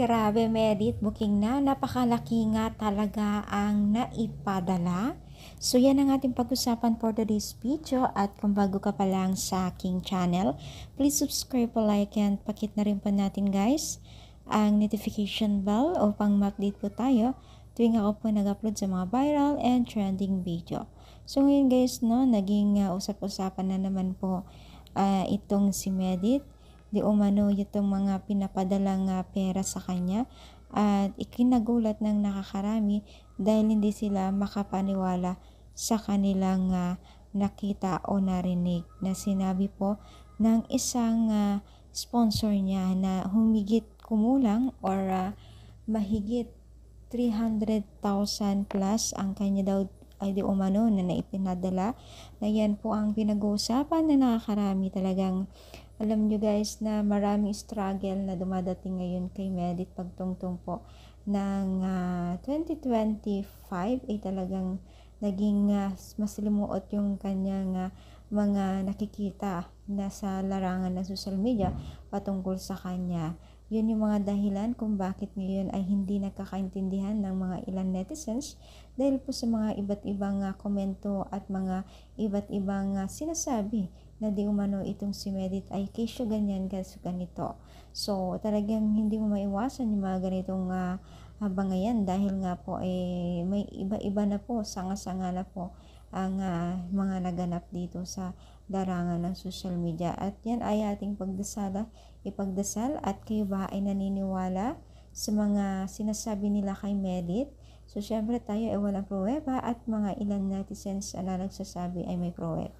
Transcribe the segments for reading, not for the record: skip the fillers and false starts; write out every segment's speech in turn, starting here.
Grabe, Medit, booking na. Napakalaki nga talaga ang naipadala. So, yan ang ating pag-usapan for today's video. At kung bago ka pa lang sa aking channel, please subscribe, like, and pakit na rin po natin guys ang notification bell upang ma-update po tayo tuwing ako po nag-upload sa mga viral and trending video. So, ngayon guys, no, naging usap-usapan na naman po itong si Medit. Di umano itong mga pinapadalang pera sa kanya at ikinagulat ng nakakarami dahil hindi sila makapaniwala sa kanilang nakita o narinig na sinabi po ng isang sponsor niya na humigit kumulang or mahigit 300,000 plus ang kanya daw ay di umano na naipinadala. Na yan po ang pinag-uusapan na nakakarami. Talagang alam nyo guys na maraming struggle na dumadating ngayon kay Medit pagtungtong po ng 2025 ay talagang naging maslimuot yung kanyang mga nakikita na sa larangan ng social media patungkol sa kanya. Yun yung mga dahilan kung bakit ngayon ay hindi nakakaintindihan ng mga ilang netizens dahil po sa mga iba't ibang komento at mga iba't ibang sinasabi na di umano itong si Medit ay kesyo ganyan ganito. So talagang hindi mo maiwasan yung mga ganitong bangayan dahil nga po may iba-iba na po, sanga-sanga na po ang mga naganap dito sa larangan ng social media. At yan ay ating ipagdasal at kayo ba ay naniniwala sa mga sinasabi nila kay Medit? So syempre tayo ay walang pruweba at mga ilang netizens na nagsasabi ay may pruweba.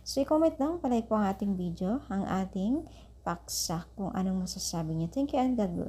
So i-comment lang, palike po ang ating video, ang ating paksa kung anong masasabi niyo. Thank you and God bless.